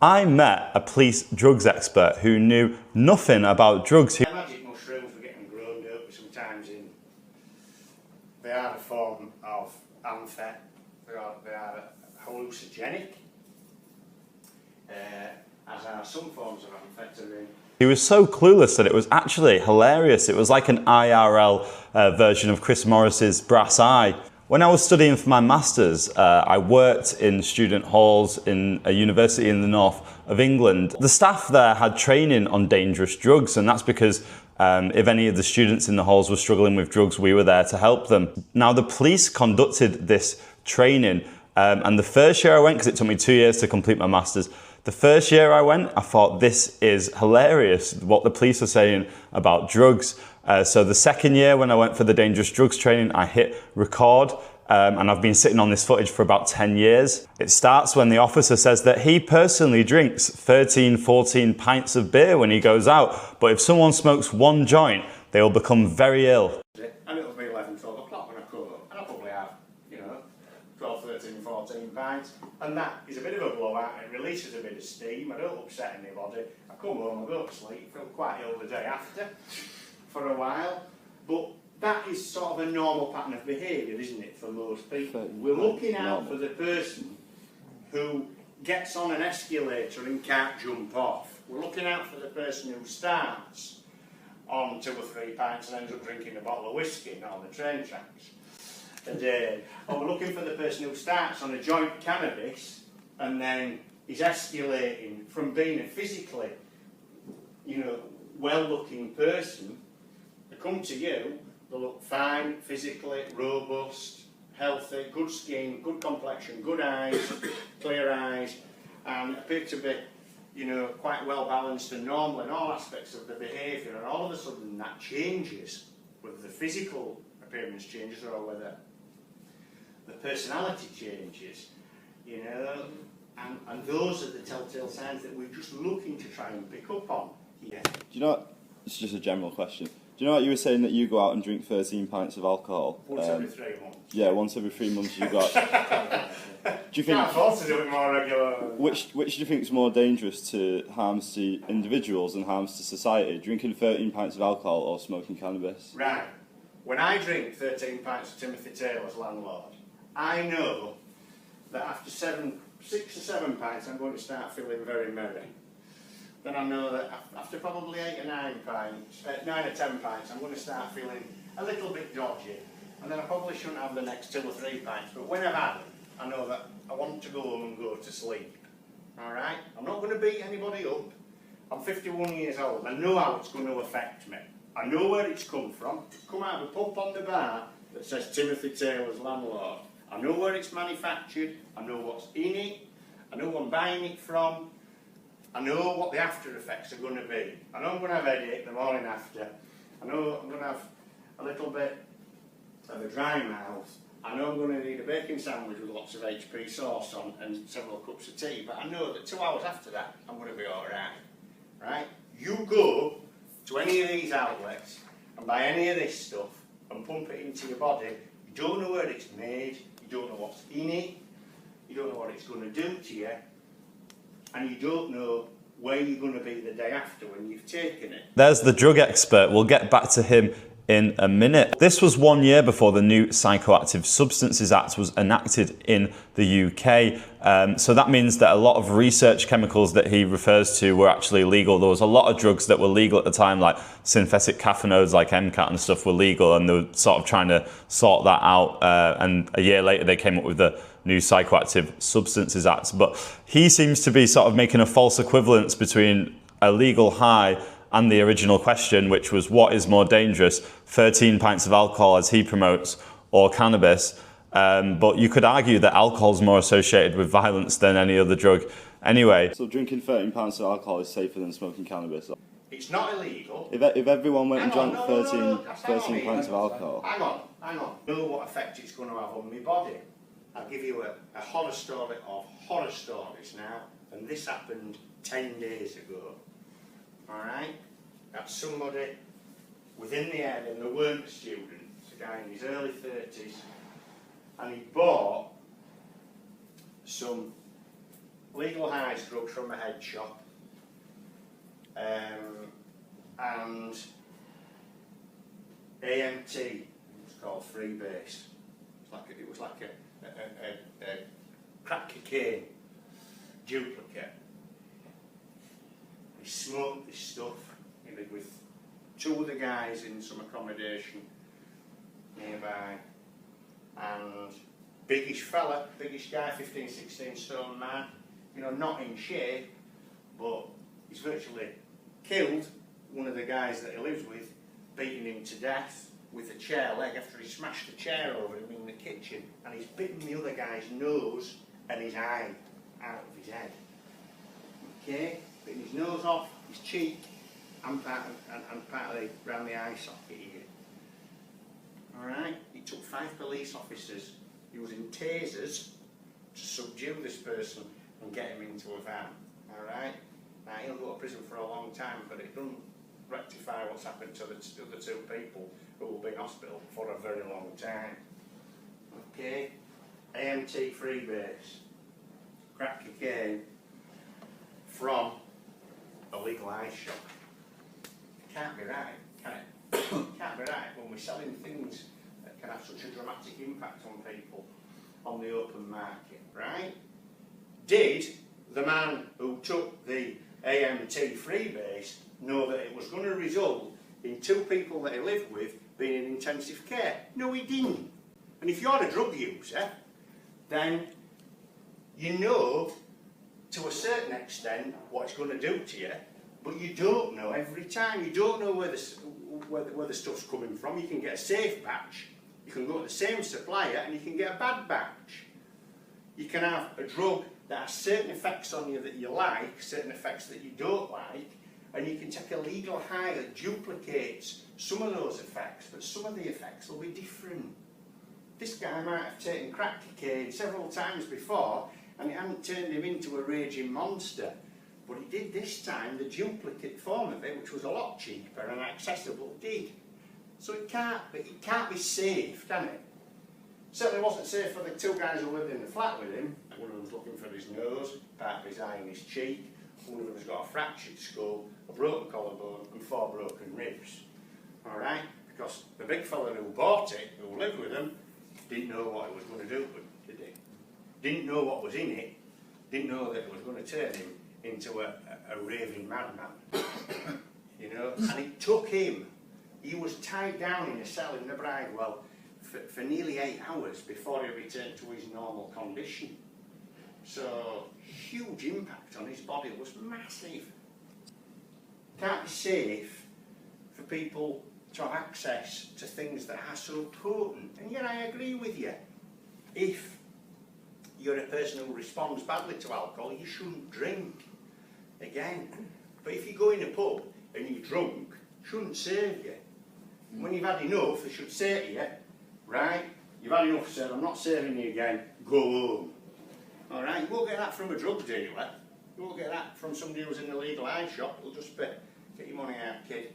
I met a police drugs expert who knew nothing about drugs. Magic mushrooms were getting grown up sometimes in. They are a form of amphet. They are hallucinogenic, as are some forms of amphetamine. He was so clueless that it was actually hilarious. It was like an IRL version of Chris Morris's Brass Eye. When I was studying for my masters, I worked in student halls in a university in the north of England. The staff there had training on dangerous drugs, and that's because if any of the students in the halls were struggling with drugs, we were there to help them. Now, the police conducted this training, and the first year I went, because it took me 2 years to complete my masters, the first year I went, I thought, this is hilarious, what the police are saying about drugs. So the second year when I went for the dangerous drugs training, I hit record, and I've been sitting on this footage for about 10 years. It starts when the officer says that he personally drinks 13, 14 pints of beer when he goes out, but if someone smokes one joint, they will become very ill. And it'll be 11, 12 o'clock when I come up, and I'll probably have, 12, 13, 14 pints, and that is a bit of a blowout. It releases a bit of steam. I don't upset anybody. I come home, I go to sleep, feel quite ill the day after for a while, but that is sort of a normal pattern of behaviour, isn't it, for most people? We're looking out for the person who gets on an escalator and can't jump off. We're looking out for the person who starts on 2 or 3 pints and ends up drinking a bottle of whiskey on the train tracks a day. Or we're looking for the person who starts on a joint of cannabis and then is escalating from being a physically, well-looking person. They come to you, they look fine, physically, robust, healthy, good skin, good complexion, good eyes, clear eyes, and appear to be, quite well balanced and normal in all aspects of the behaviour, and all of a sudden that changes, whether the physical appearance changes or whether the personality changes, and those are the telltale signs that we're just looking to try and pick up on here. Do you know what, it's just a general question, do you know what you were saying that you go out and drink 13 pints of alcohol? Once every 3 months. Yeah, once every 3 months you got. Do you think? Can't afford to do it more regular. Which do you think is more dangerous to harms to individuals and harms to society? Drinking 13 pints of alcohol or smoking cannabis? Right. When I drink 13 pints of Timothy Taylor's Landlord, I know that after 6 or 7 pints I'm going to start feeling very merry. Then I know that after probably 8 or 9 pints, 9 or 10 pints, I'm going to start feeling a little bit dodgy. And then I probably shouldn't have the next 2 or 3 pints. But when I've had them, I know that I want to go home and go to sleep. Alright? I'm not going to beat anybody up. I'm 51 years old. I know how it's going to affect me. I know where it's come from. It's come out of a pub on the bar that says Timothy Taylor's Landlord. I know where it's manufactured. I know what's in it. I know who I'm buying it from. I know what the after effects are going to be. I know I'm going to have a headache the morning after. I know I'm going to have a little bit of a dry mouth. I know I'm going to need a bacon sandwich with lots of HP sauce on and several cups of tea, but I know that 2 hours after that I'm going to be alright. Right? You go to any of these outlets and buy any of this stuff and pump it into your body. You don't know where it's made, you don't know what's in it, you don't know what it's going to do to you, and you don't know where you're going to be the day after when you've taken it. There's the drug expert. We'll get back to him in a minute. This was 1 year before the new Psychoactive Substances Act was enacted in the UK. So that means that a lot of research chemicals that he refers to were actually legal. There was a lot of drugs that were legal at the time, like synthetic caffeinoids like Ec𝓈ta𝓈y and stuff were legal, and they were sort of trying to sort that out. And a year later they came up with the new Psychoactive Substances Act. But he seems to be sort of making a false equivalence between a legal high and the original question, which was what is more dangerous, 13 pints of alcohol as he promotes, or cannabis. But you could argue that alcohol is more associated with violence than any other drug anyway. So drinking 13 pints of alcohol is safer than smoking cannabis? It's not illegal. If everyone went and drank No, 13 pints of alcohol? Hang on. Know what effect it's going to have on my body. I'll give you a horror story of horror stories now, and this happened 10 days ago. Alright? That's somebody within the area, and they weren't a student. It's a guy in his early 30s, and he bought some legal highs drugs from a head shop, and AMT, it's called freebase. It was like a crack cocaine duplicate. He smoked this stuff. He lived with two other guys in some accommodation nearby, and biggish fella, biggish guy, 15, 16 stone man, you know, not in shape, but he's virtually killed one of the guys that he lives with, beating him to death with a chair leg after he smashed the chair over him in the kitchen, and he's bitten the other guy's nose and his eye out of his head. Okay, bitten his nose off, his cheek, and part of the round the eye socket here. Alright, it took 5 police officers using tasers to subdue this person and get him into a van. Alright, now he'll go to prison for a long time, but it doesn't rectify what's happened to the other 2 people who will be in hospital for a very long time. Okay, AMT freebase, crack cocaine from a legal ice shop. Can't be right, can it? Can't be right when we're selling things that can have such a dramatic impact on people on the open market, right? Did the man who took the AMT freebase know that it was going to result in 2 people that he lived with being in intensive care? No, he didn't. And if you're a drug user, then you know to a certain extent what it's going to do to you, but you don't know every time. You don't know where the stuff's coming from. You can get a safe batch, you can go to the same supplier, and you can get a bad batch. You can have a drug that has certain effects on you that you like, certain effects that you don't like, and you can take a legal high that duplicates some of those effects, but some of the effects will be different. This guy might have taken crack cocaine several times before, and it hadn't turned him into a raging monster. But he did this time the duplicate form of it, which was a lot cheaper and accessible, did. So it can't be safe, can it? Certainly wasn't safe for the 2 guys who lived in the flat with him. One of them's looking for his nose, part of his eye and his cheek. One of them's got a fractured skull, a broken collarbone and 4 broken ribs. Alright? Because the big fella who bought it, who lived with him, didn't know what he was going to do with it, did he? Didn't know what was in it, didn't know that it was going to turn him into a raving madman. You know? And it took him, he was tied down in a cell in the Bridewell for nearly 8 hours before he returned to his normal condition. So, huge impact on his body, was massive. Can't be safe for people to have access to things that are so potent. And yet I agree with you. If you're a person who responds badly to alcohol, you shouldn't drink. Again. But if you go in a pub and you're drunk, it shouldn't serve you. When you've had enough, they should say to you, right, you've had enough, sir, I'm not serving you again, go home. Alright, you won't get that from a drug dealer. You won't get that from somebody who's in a legal eye shop. It'll just be, get your money out, kid.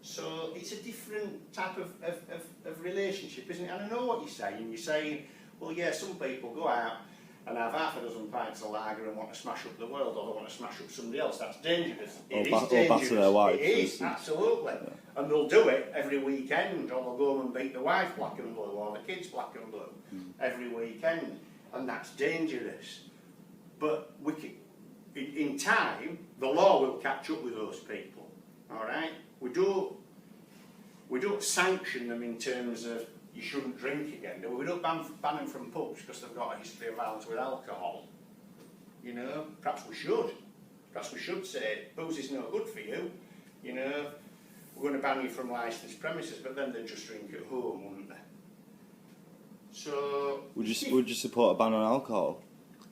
So it's a different type of relationship, isn't it? And I know what you're saying. You're saying, well, yeah, some people go out and have half a dozen pints of lager and want to smash up the world, or they want to smash up somebody else. That's dangerous. It is dangerous. Or batter their wife. It is, absolutely. Yeah. And they'll do it every weekend, or they'll go home and beat the wife black and blue, or the kids black and blue, every weekend. And that's dangerous. But we can, in time, the law will catch up with those people. All right? We don't sanction them in terms of you shouldn't drink again. We don't ban them from pubs because they've got a history of violence with alcohol. You know, perhaps we should. Perhaps we should say booze is no good for you. You know, we're going to ban you from licensed premises, but then they'd just drink at home, wouldn't they? So would you support a ban on alcohol?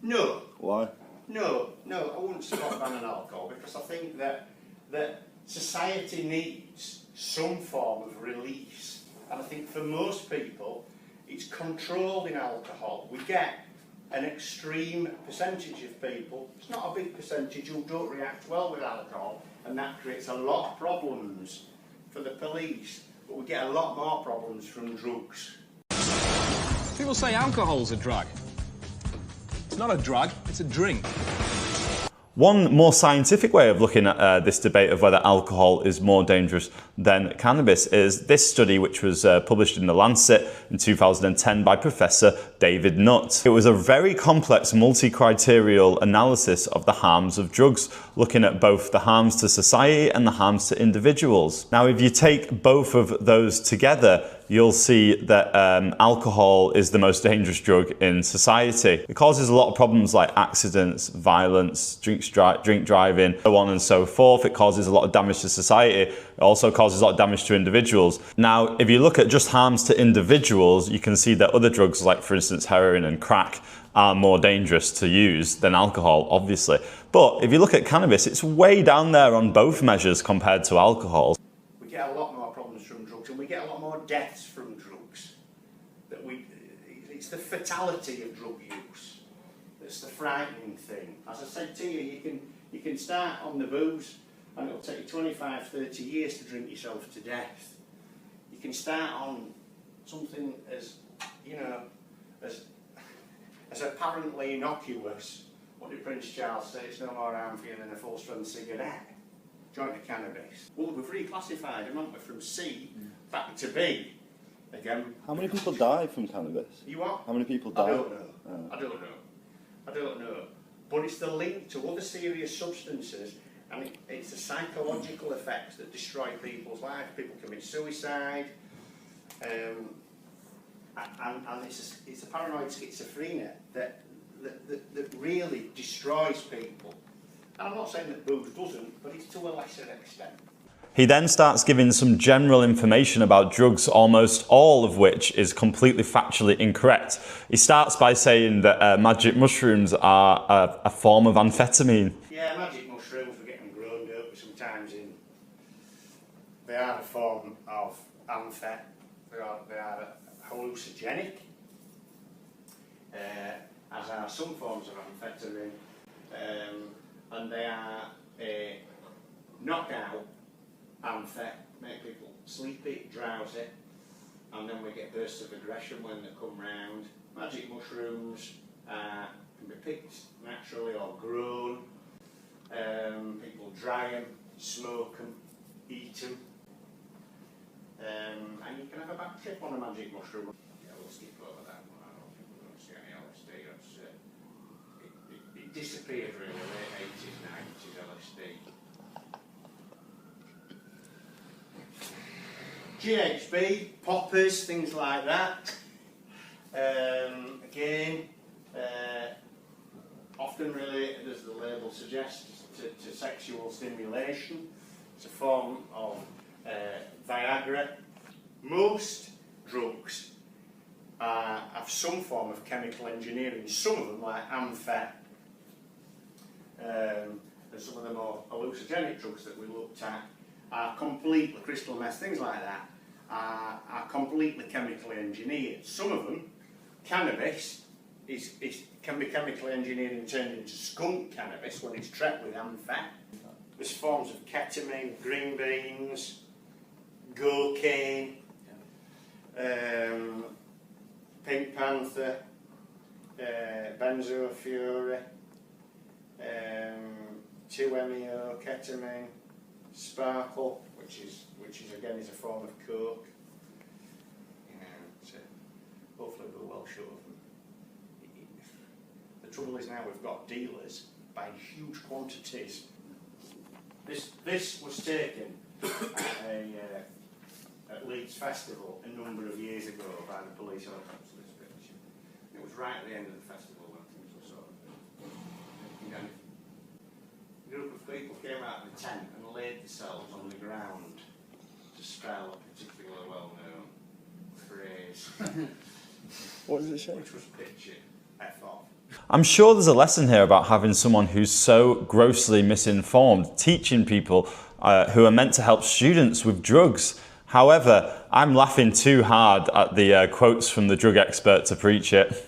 No. Why? No, I wouldn't support a ban on alcohol because I think that society needs some form of release, and I think for most people it's controlled in alcohol. We get an extreme percentage of people, it's not a big percentage, who don't react well with alcohol, and that creates a lot of problems for the police, but we get a lot more problems from drugs. People say alcohol's a drug. It's not a drug, it's a drink. One more scientific way of looking at this debate of whether alcohol is more dangerous than cannabis is this study, which was published in The Lancet in 2010 by Professor David Nutt. It was a very complex multi-criterial analysis of the harms of drugs, looking at both the harms to society and the harms to individuals. Now, if you take both of those together, you'll see that alcohol is the most dangerous drug in society. It causes a lot of problems like accidents, violence, drink driving, so on and so forth. It causes a lot of damage to society. It also causes a lot of damage to individuals. Now, if you look at just harms to individuals, you can see that other drugs, like for instance heroin and crack, are more dangerous to use than alcohol, obviously. But if you look at cannabis, it's way down there on both measures compared to alcohol. We get a lot more problems from drugs, and we get a lot more deaths from drugs. It's the fatality of drug use that's the frightening thing. As I said to you, you can start on the booze, and it'll take you 25, 30 years to drink yourself to death. You can start on something as, you know, as apparently innocuous. What did Prince Charles say? It's no more harm for you than a full-strength cigarette. Joint of cannabis. Well, we've reclassified them, haven't we, from C back to B. Again. How many people die from cannabis? You what? How many people die? I don't know. I don't know. But it's the link to other serious substances, and it's the psychological effects that destroy people's lives. People commit suicide, and it's a paranoid schizophrenia that really destroys people. And I'm not saying that booze doesn't, but it's to a lesser extent. He then starts giving some general information about drugs, almost all of which is completely factually incorrect. He starts by saying that magic mushrooms are a form of amphetamine. Yeah, magic mushrooms, we get them grown up sometimes they are a form of amphet. They are hallucinogenic, as are some forms of amphetamine, and they are a knockout amphet, make people sleepy, drowsy, and then we get bursts of aggression when they come round. Magic mushrooms can be picked naturally or grown. People dry them, smoke them, eat them, and you can have a back trip on a magic mushroom. Yeah, we'll skip over that one. I don't think we're going to see any LSD. It disappeared really late 80s, 90s LSD. GHB, poppers, things like that. Again, often related, as the label suggests, to sexual stimulation. It's a form of Viagra. Most drugs have some form of chemical engineering. Some of them, like amphet, and some of the more hallucinogenic drugs that we looked at, are completely, crystal meth, things like that, are completely chemically engineered. Some of them, cannabis, can be chemically engineered and turned into skunk cannabis when it's treated with amphet. There's forms of ketamine, green beans, cocaine, pink panther, benzofury, 2-MeO, ketamine, sparkle, which is again is a form of coke. So hopefully we're well short of them. The trouble is now we've got dealers buying huge quantities. This was taken at Leeds Festival a number of years ago by the police helicopter. It was right at the end of the festival when things were sort of. A group of people came out of the tent and laid themselves on the ground to spell a particularly well-known phrase. What does it say? Which was pitch it, F off. I'm sure there's a lesson here about having someone who's so grossly misinformed, teaching people who are meant to help students with drugs. However, I'm laughing too hard at the quotes from the drug expert to preach it.